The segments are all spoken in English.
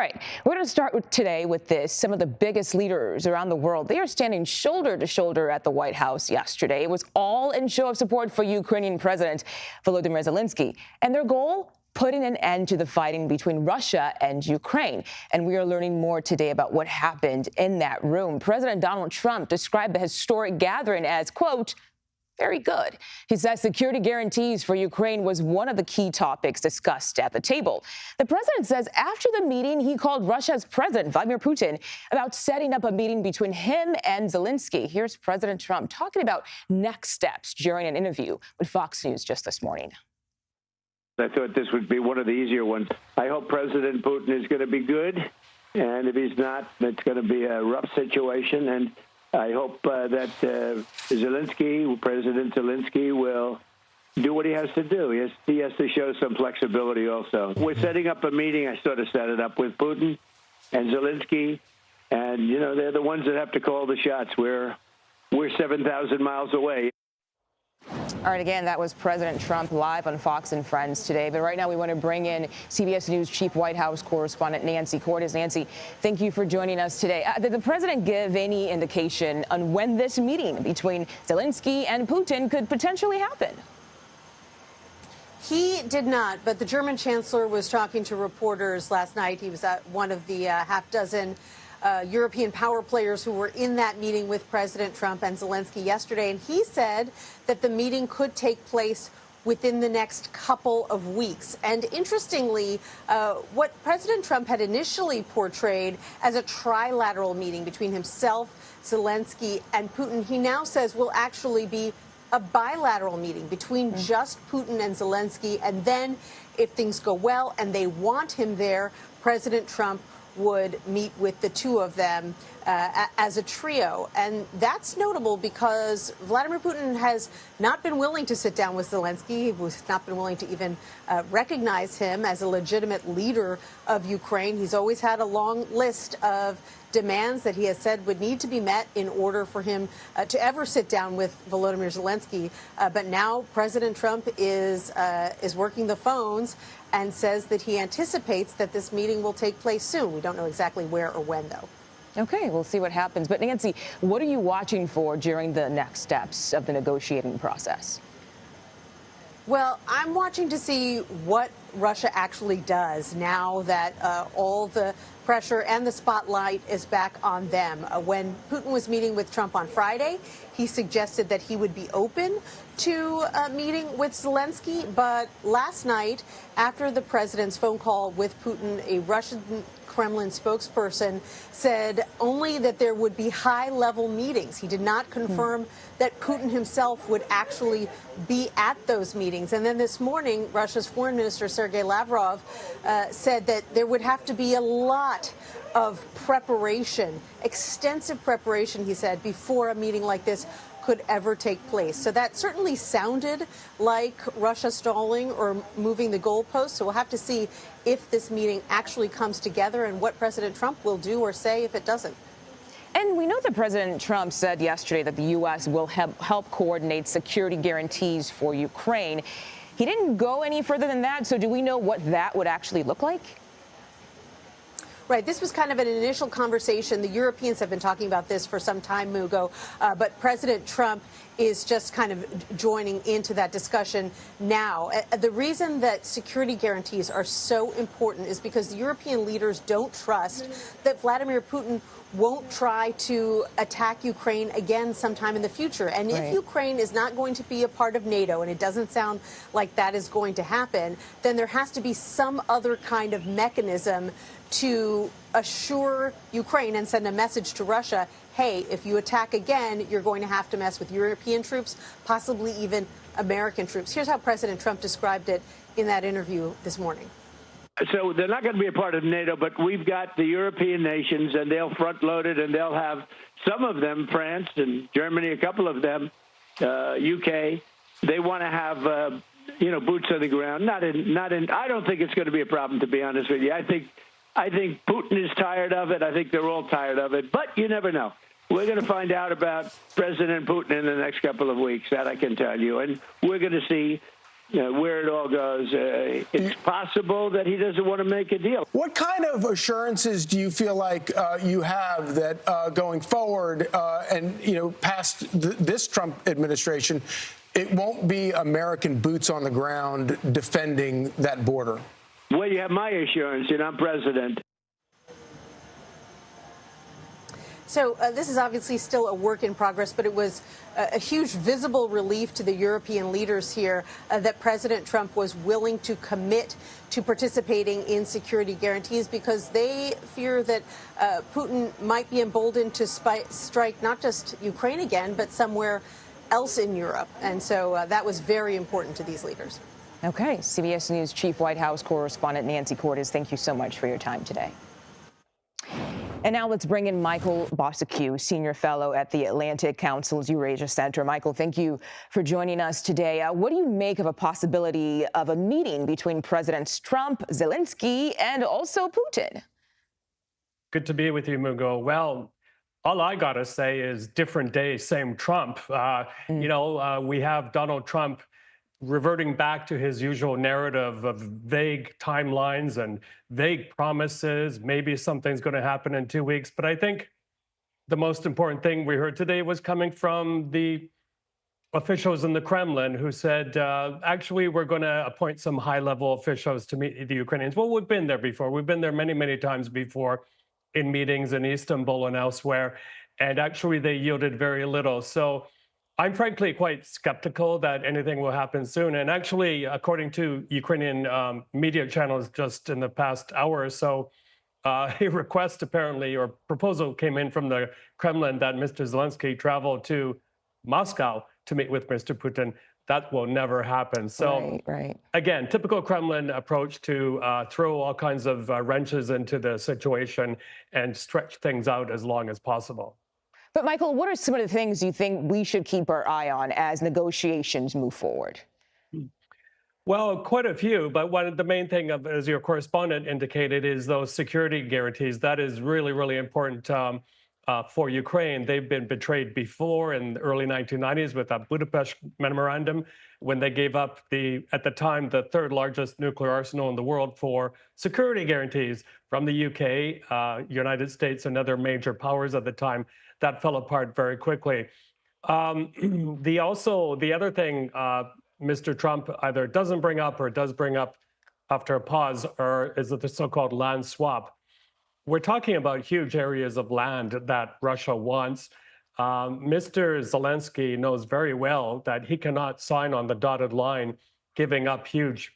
right, we're going to start today with this. Some of the biggest leaders around the world, they are standing shoulder to shoulder at the White House yesterday. It was all in show of support for Ukrainian President Volodymyr Zelenskyy. And their goal? Putting an end to the fighting between Russia and Ukraine. And we are learning more today about what happened in that room. President Donald Trump described the historic gathering as, quote, very good. He says security guarantees for Ukraine was one of the key topics discussed at the table. The president says after the meeting, he called Russia's president, Vladimir Putin, about setting up a meeting between him and Zelenskyy. Here's President Trump talking about next steps during an interview with Fox News just this morning. I thought this would be one of the easier ones. I hope President Putin is going to be good, and if he's not, it's going to be a rough situation. And I hope that President Zelenskyy will do what he has to do. He has to show some flexibility also. We're setting up a meeting. I sort of set it up with Putin and Zelenskyy, and, you know, they're the ones that have to call the shots. We're 7,000 miles away. All right, again, that was President Trump live on Fox and Friends today. But right now we want to bring in CBS News Chief White House correspondent Nancy Cordes. Nancy, thank you for joining us today. Did the president give any indication on when this meeting between Zelenskyy and Putin could potentially happen? He did not, but the German chancellor was talking to reporters last night. He was at one of the half dozen European power players who were in that meeting with President Trump and Zelenskyy yesterday, and he said that the meeting could take place within the next couple of weeks. And interestingly, what President Trump had initially portrayed as a trilateral meeting between himself, Zelenskyy, and Putin, he now says will actually be a bilateral meeting between just Putin and Zelenskyy. And then, if things go well and they want him there, President Trump would meet with the two of them as a trio. And that's notable because Vladimir Putin has not been willing to sit down with Zelenskyy. He has not been willing to even recognize him as a legitimate leader of Ukraine. He's always had a long list of demands that he has said would need to be met in order for him to ever sit down with Volodymyr Zelenskyy. But now President Trump is working the phones and says that he anticipates that this meeting will take place soon. We don't know exactly where or when, though. Okay, we'll see what happens. But Nancy, what are you watching for during the next steps of the negotiating process? Well, I'm watching to see what Russia actually does now that all the pressure and the spotlight is back on them. When Putin was meeting with Trump on Friday, he suggested that he would be open to a meeting with Zelenskyy. But last night, after the president's phone call with Putin, a Russian Kremlin spokesperson said only that there would be high-level meetings. He did not confirm that Putin himself would actually be at those meetings. And then this morning, Russia's foreign minister, Sergei Lavrov, said that there would have to be a lot of preparation, extensive preparation, he said, before a meeting like this could ever take place. So that certainly sounded like Russia stalling or moving the goalposts. So we'll have to see if this meeting actually comes together and what President Trump will do or say if it doesn't. And we know that President Trump said yesterday that the U.S. will help coordinate security guarantees for Ukraine. He didn't go any further than that. So do we know what that would actually look like? Right. This was kind of an initial conversation. The Europeans have been talking about this for some time, Mugo, but President Trump is just kind of joining into that discussion now. The reason that security guarantees are so important is because the European leaders don't trust that Vladimir Putin won't try to attack Ukraine again sometime in the future. And if Ukraine is not going to be a part of NATO, and it doesn't sound like that is going to happen, then there has to be some other kind of mechanism to assure Ukraine and send a message to Russia, hey, if you attack again, you're going to have to mess with European troops, possibly even American troops. Here's how President Trump described it in that interview this morning. So they're not going to be a part of NATO, but we've got the European nations, and they'll front-load it, and they'll have some of them, France and Germany, a couple of them, UK. They want to have, boots on the ground. I don't think it's going to be a problem, to be honest with you. I think Putin is tired of it. I think they're all tired of it. But you never know. We're going to find out about President Putin in the next couple of weeks, that I can tell you. And we're going to see where it all goes. It's possible that he doesn't want to make a deal. What kind of assurances do you feel like you have that going forward and, past this Trump administration, it won't be American boots on the ground defending that border? Well, you have my assurance, and I'm president. So this is obviously still a work in progress, but it was a huge visible relief to the European leaders here that President Trump was willing to commit to participating in security guarantees because they fear that Putin might be emboldened to strike not just Ukraine again, but somewhere else in Europe. And so that was very important to these leaders. Okay. CBS News Chief White House correspondent Nancy Cordes, thank you so much for your time today. And now let's bring in Michael Bociurkiw, Senior Fellow at the Atlantic Council's Eurasia Center. Michael, thank you for joining us today. What do you make of a possibility of a meeting between Presidents Trump, Zelenskyy, and also Putin? Good to be with you, Mugo. Well, all I got to say is different day, same Trump. We have Donald Trump reverting back to his usual narrative of vague timelines and vague promises. Maybe something's going to happen in 2 weeks. But I think the most important thing we heard today was coming from the officials in the Kremlin who said, actually, we're going to appoint some high-level officials to meet the Ukrainians. Well, we've been there before. We've been there many, many times before in meetings in Istanbul and elsewhere. And actually, they yielded very little. So I'm frankly quite skeptical that anything will happen soon. And actually, according to Ukrainian media channels just in the past hour or so, a request apparently or proposal came in from the Kremlin that Mr. Zelenskyy travel to Moscow to meet with Mr. Putin. That will never happen. So again, typical Kremlin approach to throw all kinds of wrenches into the situation and stretch things out as long as possible. But, Michael, what are some of the things you think we should keep our eye on as negotiations move forward? Well, quite a few. But one of the main thing, as your correspondent indicated, is those security guarantees. That is really, really important for Ukraine. They've been betrayed before in the early 1990s with that Budapest Memorandum when they gave up at the time, the third largest nuclear arsenal in the world for security guarantees from the UK, United States, and other major powers at the time. That fell apart very quickly. The other thing Mr. Trump either doesn't bring up or does bring up after a pause is the so-called land swap. We're talking about huge areas of land that Russia wants. Mr. Zelenskyy knows very well that he cannot sign on the dotted line, giving up huge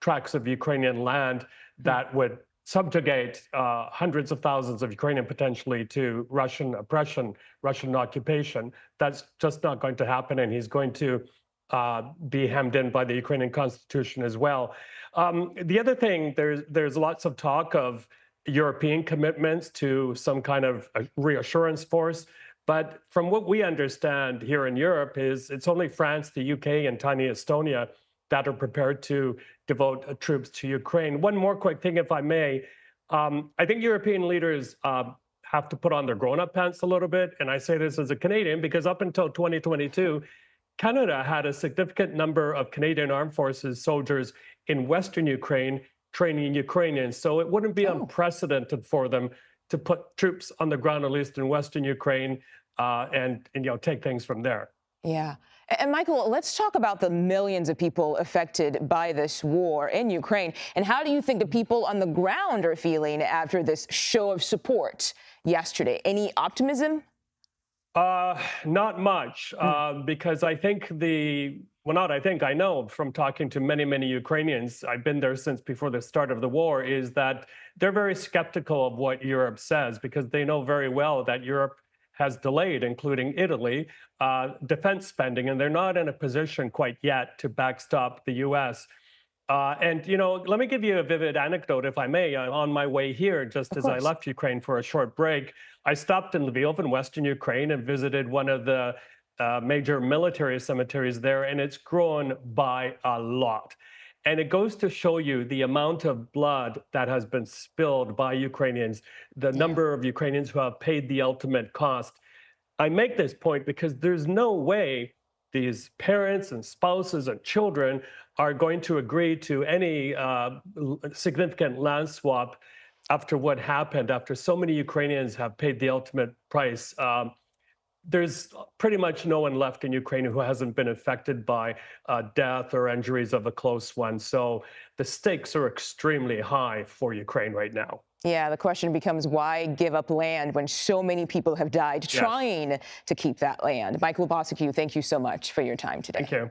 tracts of Ukrainian land that would subjugate hundreds of thousands of Ukrainian potentially to Russian oppression, Russian occupation. That's just not going to happen, and he's going to be hemmed in by the Ukrainian constitution as well. The other thing, there's lots of talk of European commitments to some kind of a reassurance force. But from what we understand here in Europe is it's only France, the UK, and tiny Estonia that are prepared to devote troops to Ukraine. One more quick thing, if I may. I think European leaders have to put on their grown-up pants a little bit. And I say this as a Canadian because up until 2022, Canada had a significant number of Canadian Armed Forces soldiers in Western Ukraine training Ukrainians. So it wouldn't be unprecedented for them to put troops on the ground, at least in Western Ukraine, and take things from there. Yeah. And Michael, let's talk about the millions of people affected by this war in Ukraine. And how do you think the people on the ground are feeling after this show of support yesterday? Any optimism? Not much, because I think I know from talking to many, many Ukrainians, I've been there since before the start of the war, is that they're very skeptical of what Europe says because they know very well that Europe has delayed, including Italy, defense spending, and they're not in a position quite yet to backstop the U.S. Let me give you a vivid anecdote, if I may. On my way here, just as I left Ukraine for a short break, I stopped in Lviv in Western Ukraine and visited one of the major military cemeteries there, and it's grown by a lot. And it goes to show you the amount of blood that has been spilled by Ukrainians, the number of Ukrainians who have paid the ultimate cost. I make this point because there's no way these parents and spouses and children are going to agree to any significant land swap after what happened, after so many Ukrainians have paid the ultimate price. There's pretty much no one left in Ukraine who hasn't been affected by death or injuries of a close one. So the stakes are extremely high for Ukraine right now. Yeah, the question becomes, why give up land when so many people have died trying to keep that land? Michael Bociurkiw, thank you so much for your time today. Thank you.